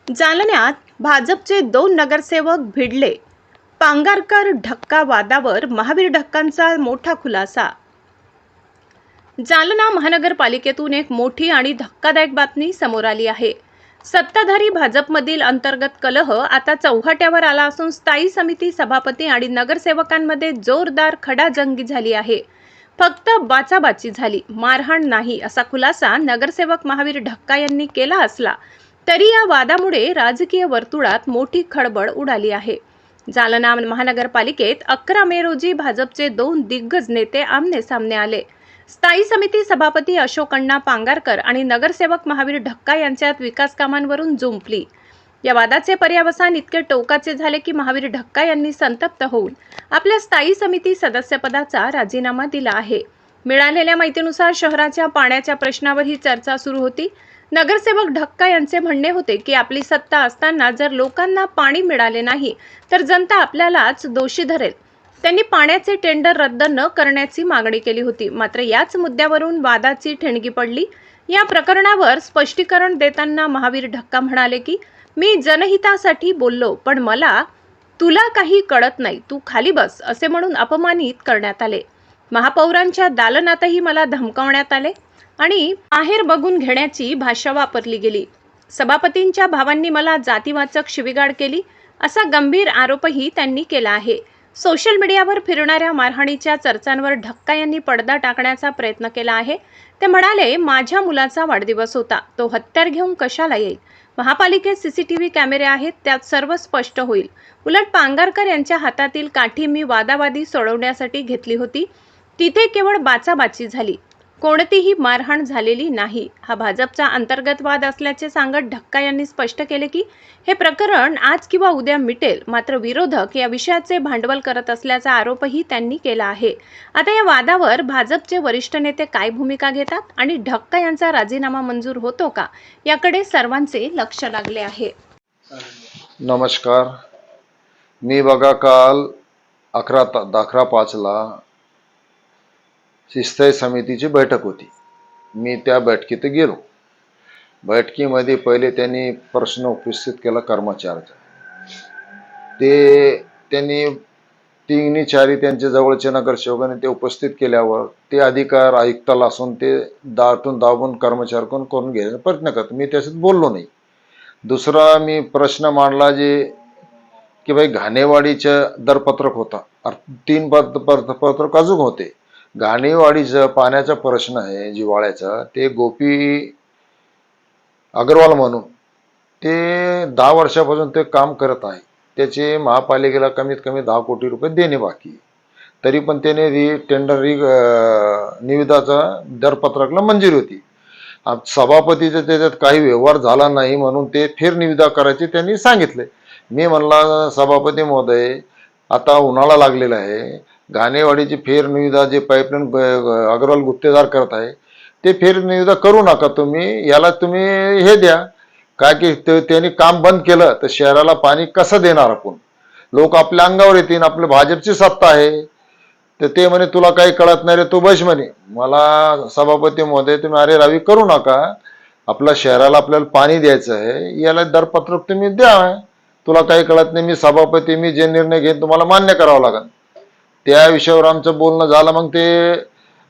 जालन्यात भाजपचे 2 नगरसेवक भिडले. पांगारकर ढक्का वादावर महावीर ढक्कांचा मोठा खुलासा. जालना महानगरपालिकेतून एक मोठी आणि धक्कादायक बातमी समोर आली आहे. सत्ताधारी भाजपमधील अंतर्गत कलह आता चौघाट्यावर आला असून स्थायी समिती सभापती आणि नगरसेवकांमध्ये जोरदार खडाजंगी झाली आहे. फक्त बाचाबाची झाली, मारहाण नाही, असा खुलासा नगरसेवक महावीर ढक्का यांनी केला असला तरी या वादामुळे राजकीय वर्तुळात मोठी खळबळ उडाली आहे. जालना महानगरपालिकेत 11 मे रोजी भाजपचे 2 दिग्गज नेते आमने सामने आले. स्थायी समिती सभापती अशोक अण्णा पांगारकर आणि नगरसेवक महावीर ढक्का यांच्यात विकास कामांवरून जुंपली. या वादाचे पर्यावसान इतके टोकाचे झाले की महावीर ढक्का यांनी संतप्त होऊन आपल्या स्थायी समिती सदस्यपदाचा राजीनामा दिला आहे. मिळालेल्या माहितीनुसार शहराच्या पाण्याच्या प्रश्नावर ही चर्चा सुरू होती. नगरसेवक ढक्का यांचे म्हणणे होते की आपली सत्ता असताना जर लोकांना पाणी मिळाले नाही तर जनता आपल्यालाच दोषी धरेल. त्यांनी पाण्याचे टेंडर रद्द न करण्याची मागणी केली होती. मात्र याच मुद्द्यावरून वादाची ठिणगी पडली. या प्रकरणावर स्पष्टीकरण देताना महावीर ढक्का म्हणाले की मी जनहितासाठी बोललो, पण मला तुला काही कळत नाही, तू खाली बस असे म्हणून अपमानित करण्यात आले. महापौरांच्या दालनातही मला धमकावण्यात आले आणि बाहेर बघून घेण्याची भाषा वापरली गेली. सभापतींच्या भावांनी मला जातीवाचक शिवीगाळ केली, असा गंभीर आरोपही त्यांनी केला आहे. सोशल मीडियावर फिरणाऱ्या मारहाणीच्या चर्चांवर ढक्का यांनी पडदा टाकण्याचा प्रयत्न केला आहे. ते म्हणाले, माझ्या मुलाचा वाढदिवस होता, तो हत्यार घेऊन कशाला येईल? महापालिकेत सीसीटीव्ही कॅमेरे आहेत, त्यात सर्व स्पष्ट होईल. उलट पांगारकर यांच्या हातातील काठी मी वादावादी सोडवण्यासाठी घेतली होती, तिथे केवळ बाचाबाची झाली, कोणतीही मारहाण झालेली नाही. हा भाजपचा अंतर्गत वाद असल्याचे सांगत ढक्का यांनी स्पष्ट केले की हे प्रकरण आज किंवा उद्या मिटेल. मात्र विरोधक या विषयाचे भांडवल करत असल्याचा आरोपही त्यांनी केला आहे. आता या वादावर भाजपचे वरिष्ठ नेते काय भूमिका घेतात आणि ढक्का यांचा राजीनामा मंजूर होतो का, याकडे सर्वांचे लक्ष लागले आहे. नमस्कार. मी बघा काल 11:05ला स्थायी समितीची बैठक होती. मी त्या बैठकीत गेलो. बैठकीमध्ये पहिले त्यांनी प्रश्न उपस्थित केला कर्मचाऱ्याचा. ते त्यांनी तिन्ही चारी त्यांच्या जवळचे नगरसेवकांनी ते उपस्थित केल्यावर ते अधिकार आयुक्ताला असून ते दाबून कर्मचाऱ्याकडून करून घ्यायचा प्रयत्न करतो. मी त्याच्यात बोललो नाही. दुसरा मी प्रश्न मांडला जे की भाई घाणेवाडीचं दरपत्रक होता, 3 पत्रक अजून होते. घाणेवाडीचं पाण्याचा प्रश्न आहे जिवाळ्याचा, ते गोपी अग्रवाल म्हणून ते 10 वर्षापासून ते काम करत आहे. त्याचे महापालिकेला कमीत कमी 10 कोटी रुपये देणे बाकी. तरी पण त्याने निविदाचा दरपत्रकला मंजुरी होती. सभापतीचा त्याच्यात काही व्यवहार झाला नाही म्हणून ते फेरनिविदा करायचे त्यांनी सांगितले. मी म्हणला, सभापती महोदय, आता उन्हाळा लागलेला आहे, घाणेवाडीची फेरनिविदा जे पाईपलाईन अग्रवाल गुत्तेदार करत आहे ते फेरनिविदा करू नका. याला तुम्ही हे द्या, काय की त्यांनी काम बंद केलं तर शहराला पाणी कसं देणार आपण? लोक आपल्या अंगावर येतील, आपल्या भाजपची सत्ता आहे. तर ते म्हणे तुला काही कळत नाही रे, तू बस म्हणे. मला सभापती महोदय, तुम्ही अरे रावी करू नका, आपल्या शहराला आपल्याला पाणी द्यायचं आहे, याला दरपत्रक तुम्ही द्या. तुला काही कळत नाही, मी सभापती, मी जे निर्णय घेईन तुम्हाला मान्य करावं लागेल. त्या विषयावर आमचं बोलणं झालं. मग ते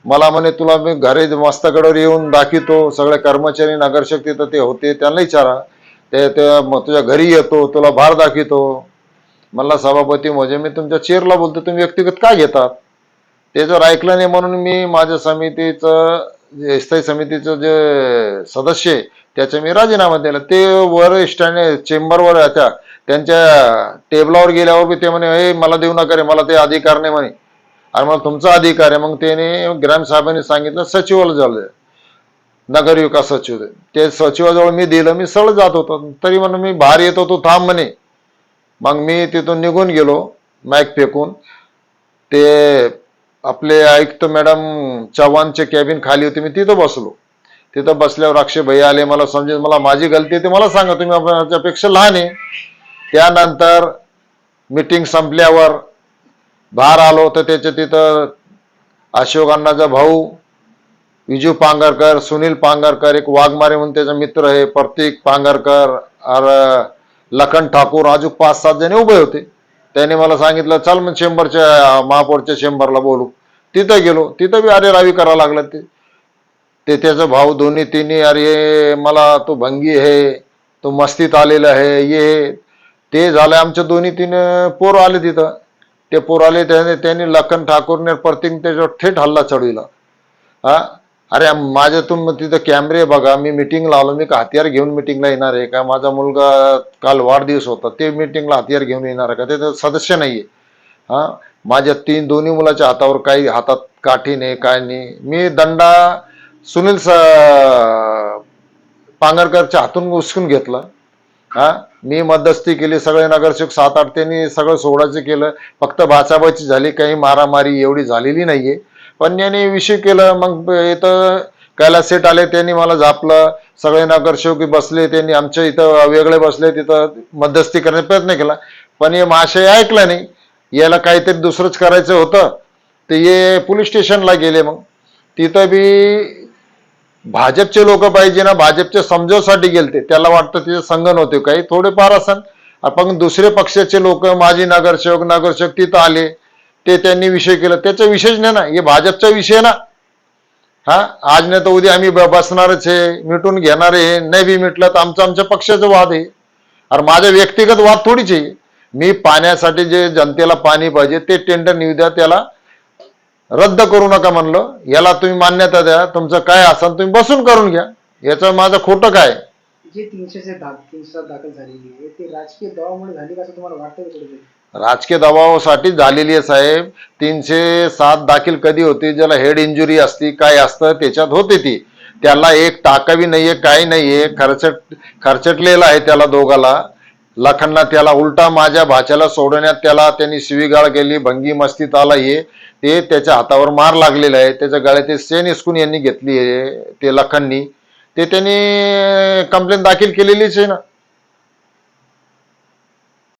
मला म्हणे तुला मी घरी मस्तगडावर येऊन दाखवतो, सगळे कर्मचारी नगरसेवक तिथं ते होते त्यांना विचारा, ते तुझ्या घरी येतो, तुला बाहेर दाखवतो. मला सभापती म्हणजे मी तुमच्या चेअरला बोलतो, तुम्ही व्यक्तिगत काय घेतात? ते जर ऐकलं नाही म्हणून मी माझ्या समितीचं स्थायी समितीचं जे सदस्य आहे त्याचा मी राजीनामा दिला. ते वर स्टँड चेंबरवर त्यांच्या टेबलावर गेल्यावर बी ते म्हणे, हे मला देऊ नका रे, मला ते अधिकार नाही म्हणे. आणि मला तुमचा अधिकार आहे. मग त्याने ग्रामसाहेबांनी सांगितलं, सचिवाला झालं, नगरविकास सचिव, ते सचिवाजवळ मी दिलं. मी सरळ जात होतो, तरी म्हणून मी बाहेर येत होतो, थांब म्हणे. मग मी तिथून निघून गेलो माईक फेकून. ते आपले आयुक्त मॅडम चव्हाणचे कॅबिन खाली होती, मी तिथं बसलो. तिथं बसल्यावर अक्षय भैया आले. मला समजेल मला माझी गलती ते मला सांगा, तुम्ही माझ्यापेक्षा लहान आहे. त्यानंतर मीटिंग संपल्यावर बाहेर आलो तर त्याच्या तिथं अशोक अण्णाचा भाऊ विजू पांगारकर, सुनील पांगारकर, एक वाघमारे म्हणून त्याचा मित्र आहे प्रतीक पांगारकर, लखन ठाकूर अजून 5-7 जण उभे होते. त्याने मला सांगितलं चल मग चेंबरच्या महापौरच्या चेंबरला बोलू. तिथं गेलो. तिथं बी अरे रावी करावं लागलं. ते त्याचा भाऊ दोन्ही तिन्ही अरे मला तो भंगी आहे, तो मस्तीत आलेला आहे, ये ते झालं. आमच्या दोन्ही तीन पोर आले तिथं. ते पोर आले त्यांनी लखन ठाकूरने प्रत्येक त्याच्यावर थेट हल्ला चढविला. हा अरे माझ्यातून मग तिथं कॅमेरे बघा, मी मिटिंगला आलो, मी का हत्यार घेऊन मिटिंगला येणार आहे का? माझा मुलगा काल वाढदिवस होता, ते मिटिंगला हत्यार घेऊन येणार आहे का? ते सदस्य नाहीये. हा माझ्या दोन्ही मुलाच्या हातावर काही हातात काठी नाही, काय नाही. मी दंडा सुनील पांगरकरच्या हातून उचकून घेतला. हा मी मध्यस्थी केली, सगळे नगरसेवक 7-8 त्यांनी सगळं सोडायचं केलं. फक्त बाचाबाची झाली, काही मारामारी एवढी झालेली नाहीये. पण याने विषय केलं. मग इथं कैलास सेठ आले, त्यांनी मला झापलं. सगळे नगरसेवक बसले, त्यांनी आमच्या इथं वेगळे बसले, तिथं मध्यस्थी करण्याचा प्रयत्न केला. पण हे महाशय ऐकला नाही. याला काहीतरी दुसरंच करायचं होतं. ते ये पोलीस स्टेशनला गेले. मग तिथं बी भाजपचे लोक पाहिजे ना, भाजपच्या समजावसाठी गेलते. त्याला वाटतं तिथे संघ नव्हते काही, थोडेफार असन. पण दुसरे पक्षाचे लोक, माजी नगरसेवक तिथं आले. ते त्यांनी विषय केला. त्याचा विषयच नाही ना, हे भाजपचा विषय ना. हा आज नाही तर उद्या आम्ही बसणारच आहे, मिटून घेणार आहे. नाही बी मिटलं तर आमच्या पक्षाचा वाद आहे. अरे माझा व्यक्तिगत वाद थोडीच आहे. मी पाण्यासाठी जे जनतेला पाणी पाहिजे ते टेंडर निघू द्या, त्याला रद्द करू नका म्हणलं. याला तुम्ही मान्यता द्या, तुमचं काय असेल तुम्ही बसून करून घ्या. याचं माझं खोटं काय? जे 307 दाखल झालेली आहे ते राजकीय दबावामुळे झाली का असं तुम्हाला वाटतं कुठेतरी? राजकीय दबावासाठी झालेली आहे साहेब. 307 दाखल कधी होती? ज्याला हेड इंजुरी असती, काय असतं त्याच्यात होते ती. त्याला एक टाकावी नाहीये, काही नाहीये. खर्चटलेला आहे त्याला दोघाला. लखनला त्याला उलटा माझ्या भाच्याला सोडण्यात त्याला त्यांनी शिवीगाळ केली, भंगी मस्तीत आला. ते त्याच्या हातावर मार लागलेला आहे. त्याच्या गळ्यात सेन हिसकून यांनी घेतली आहे ते लखननी. ते त्यांनी कंप्लेंट दाखल केलेलीच आहे ना.